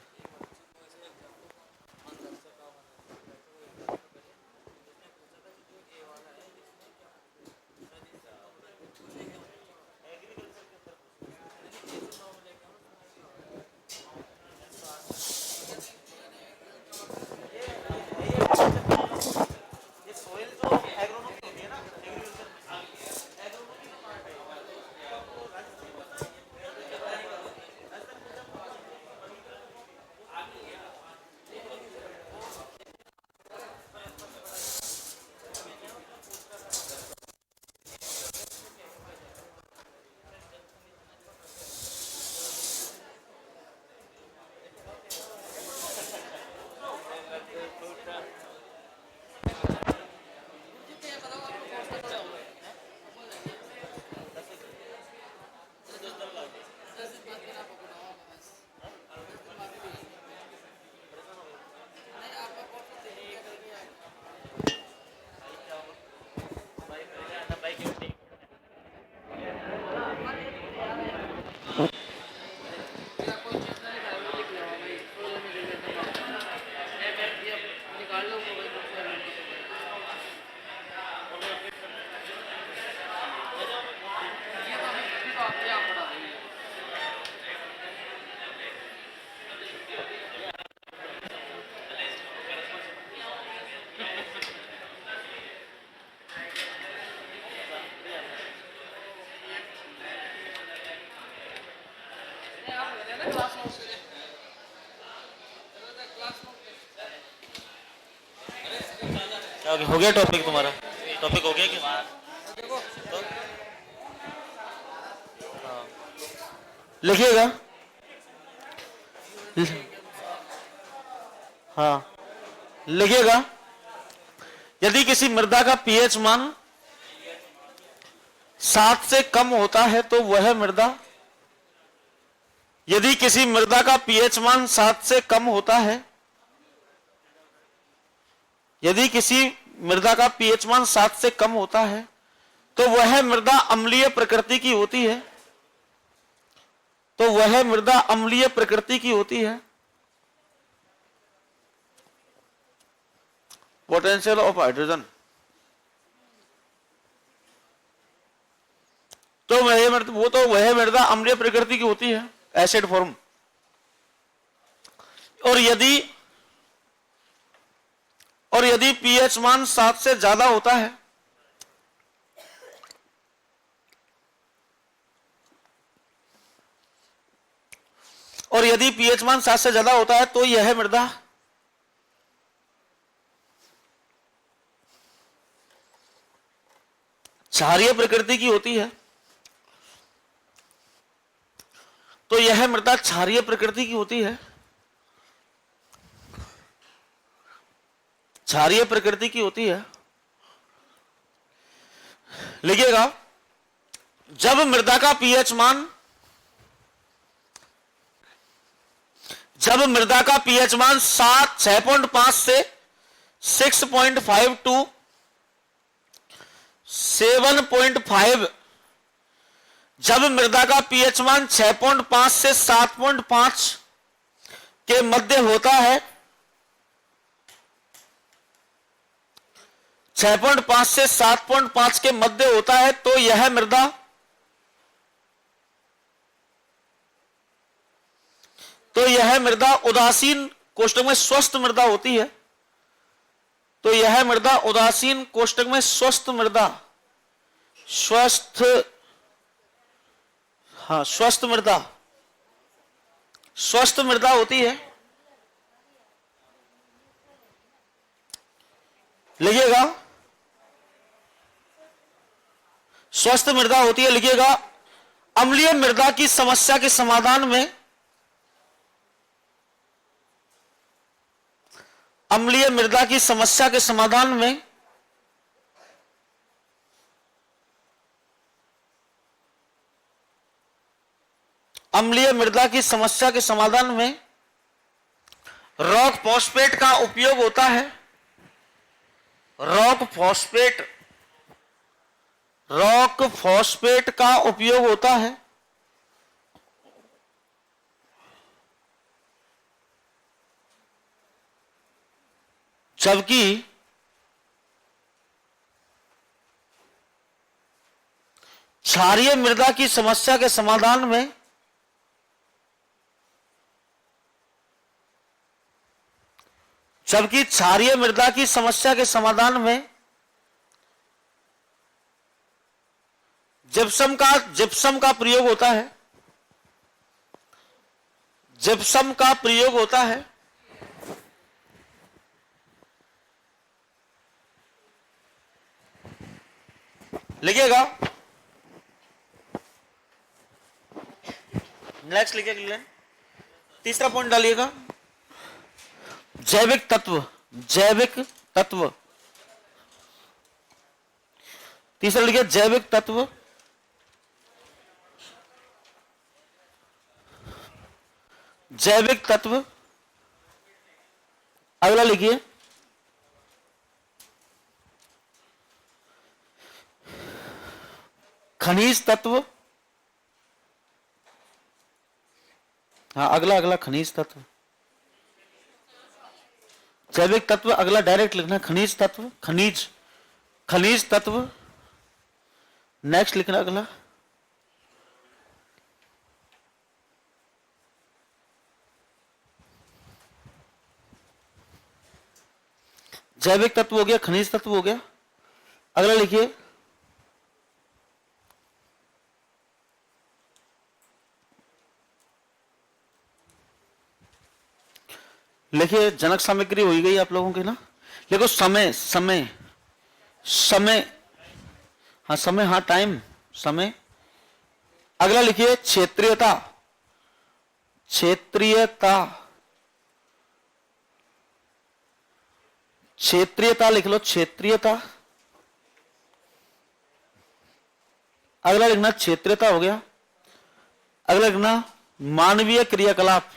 हो गया टॉपिक तुम्हारा? टॉपिक हो गया कि तो? लिखिएगा, हाँ लिखिएगा। यदि किसी मृदा का पीएच मान 7 से कम होता है तो वह मृदा, यदि किसी मृदा का पीएच मान 7 से कम होता है, यदि किसी मृदा का पीएच मान 7 से कम होता है तो वह मृदा अम्लीय प्रकृति की होती है, तो वह मृदा अम्लीय प्रकृति की होती है। पोटेंशियल ऑफ हाइड्रोजन, तो वह मृदा अम्लीय प्रकृति की होती है, एसिड फॉर्म। और यदि पीएच मान 7 से ज्यादा होता है, और यदि पीएच मान 7 से ज्यादा होता है तो यह मृदा क्षारीय प्रकृति की होती है। तो यह मृदा क्षारीय प्रकृति की होती है, क्षारीय प्रकृति की होती है। लिखिएगा, जब मृदा का पीएच मान 6.5 से 6.5 टू 7.5, जब मृदा का पीएच मान 6.5 से 7.5 के मध्य होता है, 6.5 से 7.5 के मध्य होता है, तो यह मृदा उदासीन कोष्टक में स्वस्थ मृदा होती है। तो यह मृदा उदासीन कोष्टक में स्वस्थ मृदा होती है। लिखिएगा, स्वस्थ मृदा होती है। लिखिएगा, अम्लीय मृदा की समस्या के समाधान में अम्लीय मृदा की समस्या के समाधान में अम्लीय मृदा की समस्या के समाधान में रॉक फॉस्फेट का उपयोग होता है। रॉक फॉस्फेट का उपयोग होता है। जबकि क्षारीय मृदा की समस्या के समाधान में जिप्सम का प्रयोग होता है। जिप्सम का प्रयोग होता है। लिखिएगा, नेक्स्ट लिखिएगा, तीसरा पॉइंट डालिएगा, जैविक तत्व। तीसरा लिखिए, जैविक तत्व। अगला लिखिए, खनिज तत्व। हाँ, अगला खनिज तत्व। जैविक तत्व अगला डायरेक्ट लिखना, खनिज तत्व। नेक्स्ट लिखना अगला, जैविक तत्व हो गया, खनिज तत्व हो गया। अगला लिखिए, जनक सामग्री हो गई आप लोगों की ना। देखो, समय, हाँ, टाइम, समय। अगला लिखिए, क्षेत्रीयता। लिख लो, क्षेत्रीयता। अगला लिखना क्षेत्रीयता हो गया। अगला लिखना मानवीय क्रियाकलाप।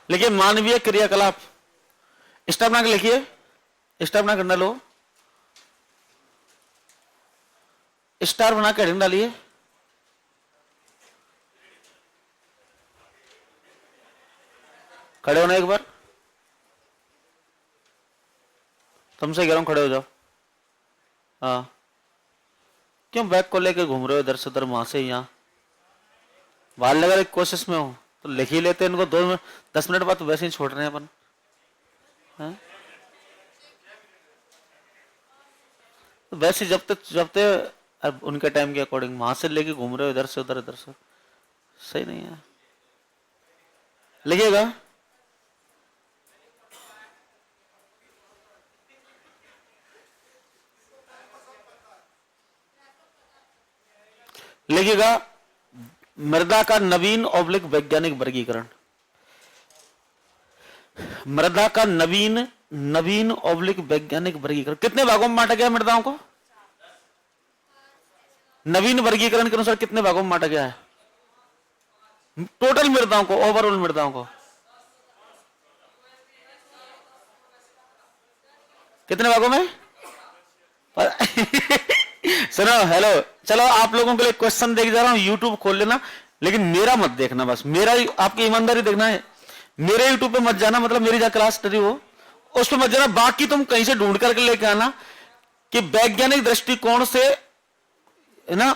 लेकिन मानवीय क्रियाकलाप स्टार बना के लिखिए, स्टार बना कर लो, स्टार बना के हेडिंग डालिए। खड़े होना एक बार, तुमसे कह रहा हूं खड़े हो जाओ। हाँ, क्यों बैग को लेके घूम रहे हो इधर से उधर, वहां से यहां? बाल लगा की कोशिश में हो तो लिख ही लेते इनको, 10 मिनट बाद तो वैसे ही छोड़ रहे हैं अपन। तो वैसे जब तक अब उनके टाइम के अकॉर्डिंग वहां से लेके घूम रहे हो इधर से उधर से, सही नहीं है। लिखिएगा, लिखिएगा मृदा का नवीन ऑब्लिक वैज्ञानिक वर्गीकरण। मृदा का नवीन ऑब्लिक वैज्ञानिक वर्गीकरण कितने भागों में बांटा गया मृदाओं को? नवीन वर्गीकरण के अनुसार कितने भागों में बांटा गया है टोटल मृदाओं को, ओवरऑल मृदाओं को? कितने भागों में? सुनो, हेलो, चलो आप लोगों के लिए क्वेश्चन देख जा रहा हूं, यूट्यूब खोल लेना, लेकिन मेरा मत देखना, बस मेरा आपकी ईमानदारी देखना है। मेरे यूट्यूब पे मत जाना, मतलब मेरी जहां क्लास स्टडी हो उस पे मत जाना, बाकी तुम कहीं से ढूंढ करके लेके आना कि वैज्ञानिक दृष्टिकोण से है ना,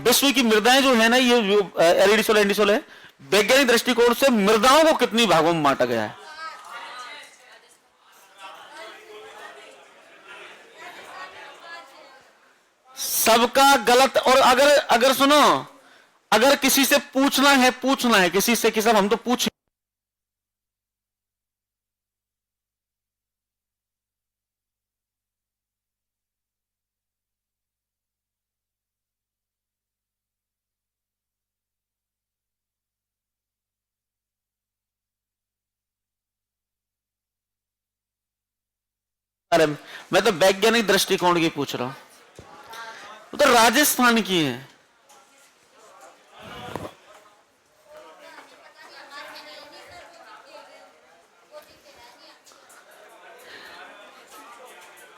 विश्व की मृदाएं जो है ना, ये एरिडिसोल एंडिसोल है, वैज्ञानिक दृष्टिकोण से मृदाओं को कितनी भागों में बांटा गया है? सबका गलत। और अगर सुनो, अगर किसी से पूछना है किसी से कि सब हम तो पूछ, अरे मैं तो वैज्ञानिक दृष्टिकोण की पूछ रहा हूं, वो तो राजस्थान की है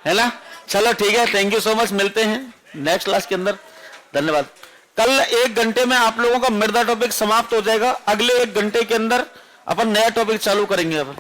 ना। चलो ठीक है, थैंक यू सो मच, मिलते हैं नेक्स्ट क्लास के अंदर, धन्यवाद। कल 1 घंटे में आप लोगों का मृदा टॉपिक समाप्त हो जाएगा, अगले 1 घंटे के अंदर अपन नया टॉपिक चालू करेंगे अब।